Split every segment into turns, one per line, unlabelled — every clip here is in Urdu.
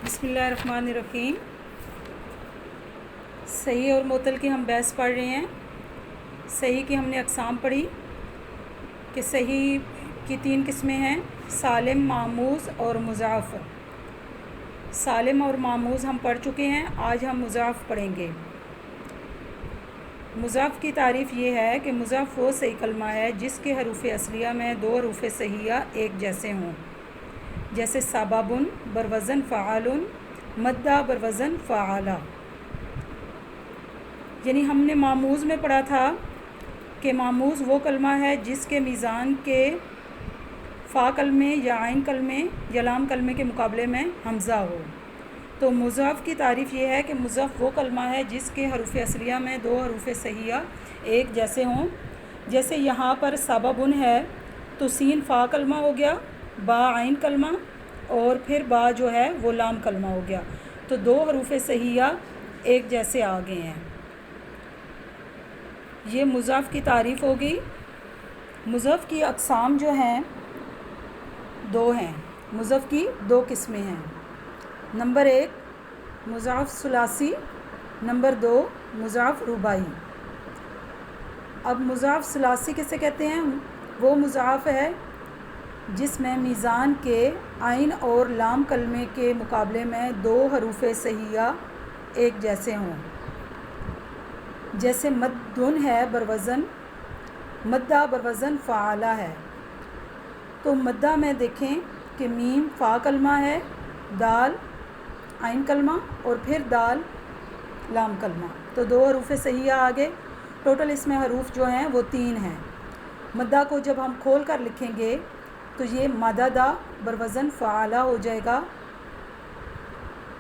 بسم اللہ الرحمن الرحیم۔ صحیح اور معطل کی ہم بحث پڑھ رہے ہیں۔ صحیح کی ہم نے اقسام پڑھی کہ صحیح کی 3 قسمیں ہیں: سالم، معموز اور مضاعف۔ سالم اور معموز ہم پڑھ چکے ہیں، آج ہم مضاعف پڑھیں گے۔ مضاعف کی تعریف یہ ہے کہ مضاعف وہ صحیح کلمہ ہے جس کے حروف اصلیہ میں 2 حروف صحیحہ ایک جیسے ہوں، جیسے سبابن بروزن فعالن، مدہ بروزن فعالہ۔ یعنی ہم نے معموز میں پڑھا تھا کہ معموز وہ کلمہ ہے جس کے میزان کے فا کلمے یا عین کلمے یا لام کلمے کے مقابلے میں حمزہ ہو۔ تو مضاعف کی تعریف یہ ہے کہ مضاعف وہ کلمہ ہے جس کے حروف اصلیہ میں 2 حروف صحیحہ ایک جیسے ہوں، جیسے یہاں پر سبابن ہے تو سین فا کلمہ ہو گیا، با عین کلمہ، اور پھر با جو ہے وہ لام کلمہ ہو گیا، تو 2 حروف صحیحہ ایک جیسے آ گئے ہیں۔ یہ مضاعف کی تعریف ہوگی۔ مضاعف کی اقسام جو ہیں 2 ہیں۔ مضاعف کی 2 قسمیں ہیں۔ نمبر 1 مضاعف ثلاثی، نمبر 2 مضاعف رباعی۔ اب مضاعف ثلاثی کسے کہتے ہیں؟ وہ مضاعف ہے جس میں میزان کے عین اور لام کلمے کے مقابلے میں 2 حروف صحیحہ ایک جیسے ہوں، جیسے مدن ہے بروزن، مدہ بروزن فعالہ ہے۔ تو مدہ میں دیکھیں کہ میم فا کلمہ ہے، دال عین کلمہ اور پھر دال لام کلمہ، تو 2 حروف صحیحہ آگے۔ ٹوٹل اس میں حروف جو ہیں وہ 3 ہیں۔ مدہ کو جب ہم کھول کر لکھیں گے تو یہ مددہ بروزن فعالہ ہو جائے گا۔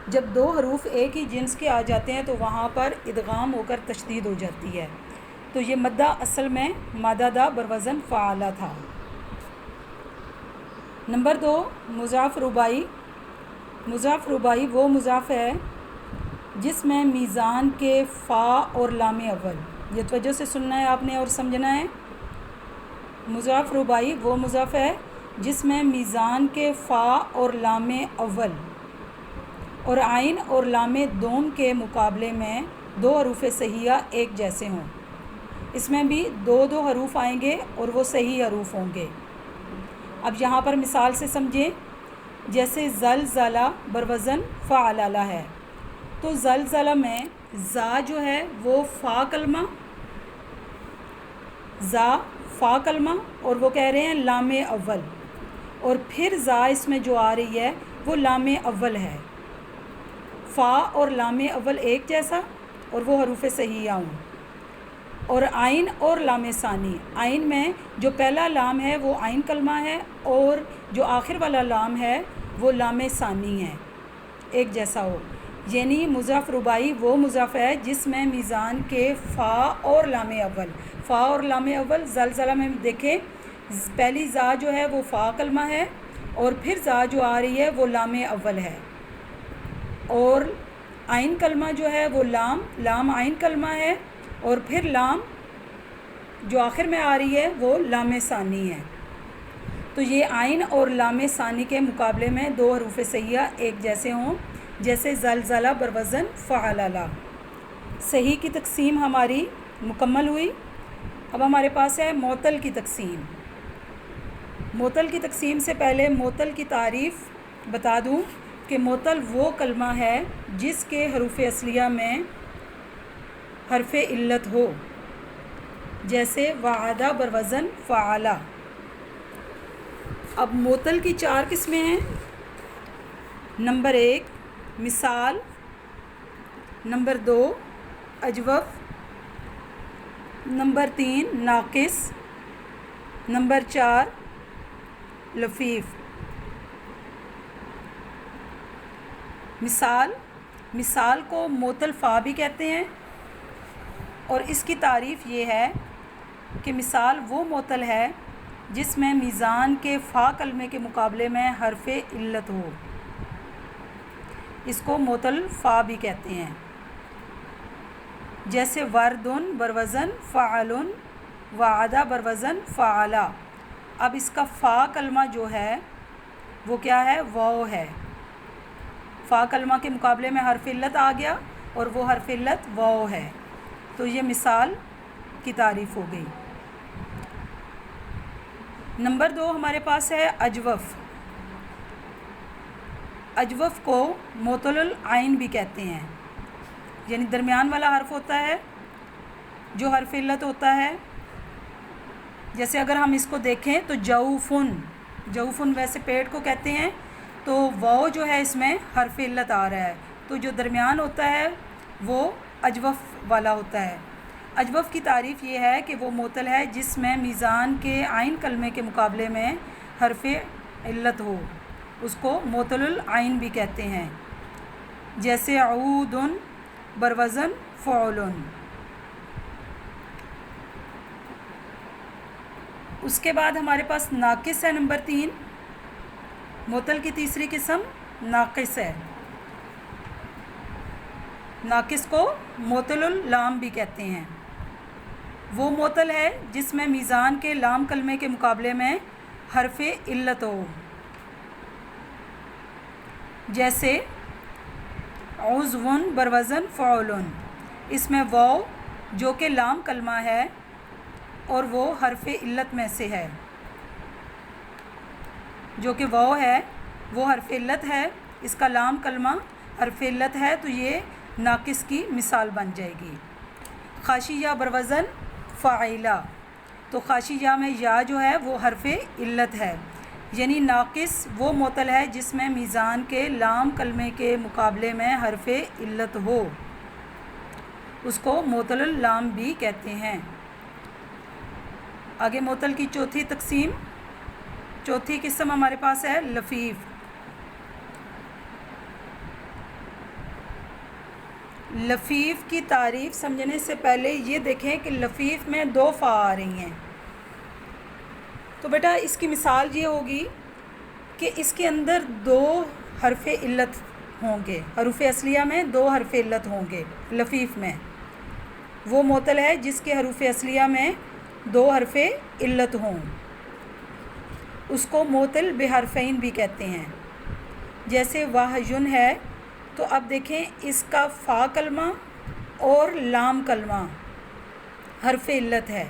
جب 2 حروف ایک ہی جنس کے آ جاتے ہیں تو وہاں پر ادغام ہو کر تشدید ہو جاتی ہے، تو یہ مدہ اصل میں مددہ بروزن فعالہ تھا۔ نمبر 2 مضاعف رباعی۔ مضاعف رباعی وہ مضاعف ہے جس میں میزان کے فا اور لام اول، یہ توجہ سے سننا ہے آپ نے اور سمجھنا ہے۔ مضاعف رباعی وہ مضاعف ہے جس میں میزان کے فا اور لام اول اور عین اور لام دوم کے مقابلے میں 2 حروف صحیحہ ایک جیسے ہوں۔ اس میں بھی 2 حروف آئیں گے اور وہ صحیح حروف ہوں گے۔ اب یہاں پر مثال سے سمجھیں، جیسے زلزلہ بروزن فعللہ ہے، تو زلزلہ میں زا جو ہے وہ فا کلمہ، زا فا کلمہ، اور وہ کہہ رہے ہیں لام اول، اور پھر زا اس میں جو آ رہی ہے وہ لام اول ہے۔ فا اور لام اول ایک جیسا اور وہ حروف صحیحہ ہوں، اور عین اور لام ثانی، عین میں جو پہلا لام ہے وہ عین کلمہ ہے اور جو آخر والا لام ہے وہ لام ثانی ہے، ایک جیسا ہو۔ یعنی مضاعف رباعی وہ مضاعف ہے جس میں میزان کے فا اور لام اول، فا اور لام اول، زلزلہ میں دیکھیں پہلی زا جو ہے وہ فا کلمہ ہے اور پھر زا جو آ رہی ہے وہ لام اول ہے، اور عین کلمہ جو ہے وہ لام عین کلمہ ہے، اور پھر لام جو آخر میں آ رہی ہے وہ لام ثانی ہے۔ تو یہ عین اور لام ثانی کے مقابلے میں 2 حروف صحیحہ ایک جیسے ہوں، جیسے زلزلہ بروزن فعللہ۔ صحیح کی تقسیم ہماری مکمل ہوئی۔ اب ہمارے پاس ہے معطل کی تقسیم۔ معطل کی تقسیم سے پہلے معطل کی تعریف بتا دوں کہ معطل وہ کلمہ ہے جس کے حروف اصلیہ میں حرف علت ہو، جیسے وعدہ بروزن فعلہ۔ اب معطل کی 4 قسمیں ہیں۔ نمبر 1 مثال، نمبر 2 اجوف، نمبر 3 ناقص، نمبر 4 لفیف۔ مثال کو معطل فا بھی کہتے ہیں، اور اس کی تعریف یہ ہے کہ مثال وہ معطل ہے جس میں میزان کے فا کلمے کے مقابلے میں حرف علت ہو، اس کو معطل فا بھی کہتے ہیں، جیسے وردن بروزن فعلن، وعدہ بروزن فعلہ۔ اب اس کا فا کلمہ جو ہے وہ کیا ہے؟ واو ہے، فا کلمہ کے مقابلے میں حرف علت آ گیا اور وہ حرف علت واو ہے. تو یہ مثال کی تعریف ہو گئی. نمبر 2 ہمارے پاس ہے اجوف. اجوف کو معطل العین بھی کہتے ہیں، یعنی درمیان والا حرف ہوتا ہے جو حرف علت ہوتا ہے. جیسے اگر ہم اس کو دیکھیں تو جوفن ویسے پیٹ کو کہتے ہیں، تو واو جو ہے اس میں حرف علت آ رہا ہے، تو جو درمیان ہوتا ہے وہ اجوف والا ہوتا ہے. اجوف کی تعریف یہ ہے کہ وہ معطل ہے جس میں میزان کے عین کلمے کے مقابلے میں حرف علت ہو، اس کو معطل العین بھی کہتے ہیں. جیسے عود بروزن فعول. اس کے بعد ہمارے پاس ناقص ہے نمبر 3. معطل کی تیسری قسم ناقص ہے. ناقص کو معطل اللام بھی کہتے ہیں. وہ معطل ہے جس میں میزان کے لام کلمے کے مقابلے میں حرف علت ہو. جیسے عضو بروزن فعول. اس میں واو جو کہ لام کلمہ ہے اور وہ حرف علت میں سے ہے، جو کہ واو ہے وہ حرف علت ہے، اس کا لام کلمہ حرف علت ہے، تو یہ ناقص کی مثال بن جائے گی. خاشیہ بروزن فاعلہ. تو خاشیہ میں یا جو ہے وہ حرف علت ہے، یعنی ناقص وہ معطل ہے جس میں میزان کے لام کلمے کے مقابلے میں حرف علت ہو، اس کو معطل اللام بھی کہتے ہیں. آگے معطل کی چوتھی قسم ہمارے پاس ہے لفیف. لفیف کی تعریف سمجھنے سے پہلے یہ دیکھیں کہ لفیف میں 2 فا آ رہی ہیں. تو بیٹا اس کی مثال یہ ہوگی کہ اس کے اندر 2 حرف علت ہوں گے، حروف اصلیہ میں 2 حرف علت ہوں گے. لفیف میں وہ معطل ہے جس کے حروف اصلیہ میں 2 حرف علت ہوں، اس کو معطل بحرفین بھی کہتے ہیں. جیسے واہجن ہے، تو اب دیکھیں اس کا فا کلمہ اور لام کلمہ حرف علت ہے،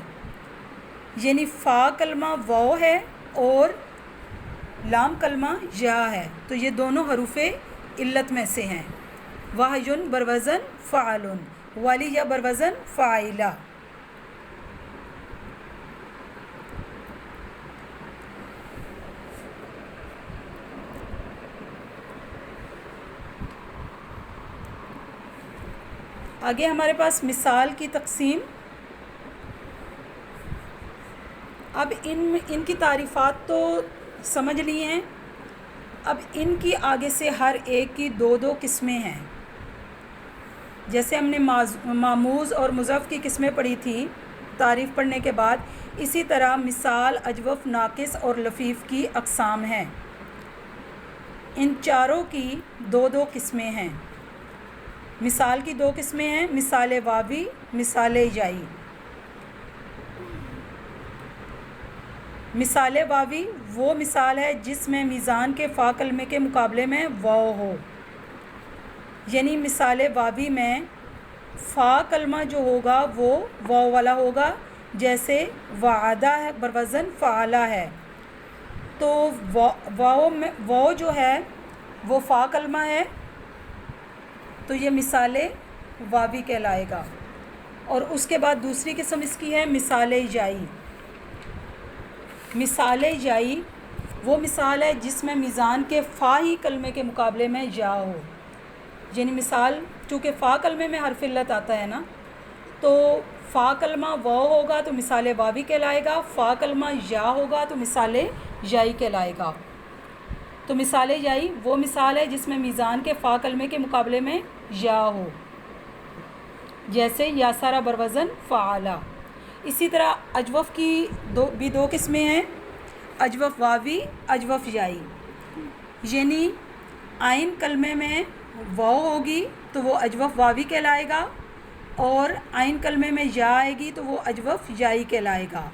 یعنی فا کلمہ واو ہے اور لام کلمہ یا ہے، تو یہ دونوں حروف علت میں سے ہیں. واہجن بروزن فعلن، والیہ بروزن فاعلہ. آگے ہمارے پاس مثال کی تقسیم. اب ان کی تعریفات تو سمجھ لی ہیں، اب ان کی آگے سے ہر ایک کی 2 قسمیں ہیں. جیسے ہم نے معموز اور مضاف کی قسمیں پڑھی تھیں تعریف پڑھنے کے بعد، اسی طرح مثال، اجوف، ناقص اور لفیف کی اقسام ہیں. ان چاروں کی 2 قسمیں ہیں. مثال کی 2 قسمیں ہیں، مثال واوی، مثال یائی. مثال واوی وہ مثال ہے جس میں میزان کے فا کلمے کے مقابلے میں واو ہو، یعنی مثال واوی میں فا کلمہ جو ہوگا وہ واو والا ہوگا. جیسے وعدہ ہے بروزن فعلہ ہے، تو واو جو ہے وہ فا کلمہ ہے، تو یہ مثال واوی کہلائے گا. اور اس کے بعد دوسری قسم اس کی ہے مثال یائی. مثال یائی وہ مثال ہے جس میں میزان کے فا ہی کلمے کے مقابلے میں یا ہو، یعنی مثال چونکہ فا کلمے میں حرف علت آتا ہے نا، تو فا کلمہ واو ہوگا تو مثال واوی کہلائے گا، فا کلمہ یا ہوگا تو مثال یائی کہلائے گا. تو مثال یائی وہ مثال ہے جس میں میزان کے فا کلمے کے مقابلے میں یا ہو، جیسے یاسارہ بروزن فعالہ. اسی طرح اجوف کی بھی 2 قسمیں ہیں، اجوف واوی، اجوف یائی. یعنی عین کلمے میں واو ہوگی تو وہ اجوف واوی کہلائے گا، اور عین کلمے میں یا آئے گی تو وہ اجوف یائی کہلائے گا.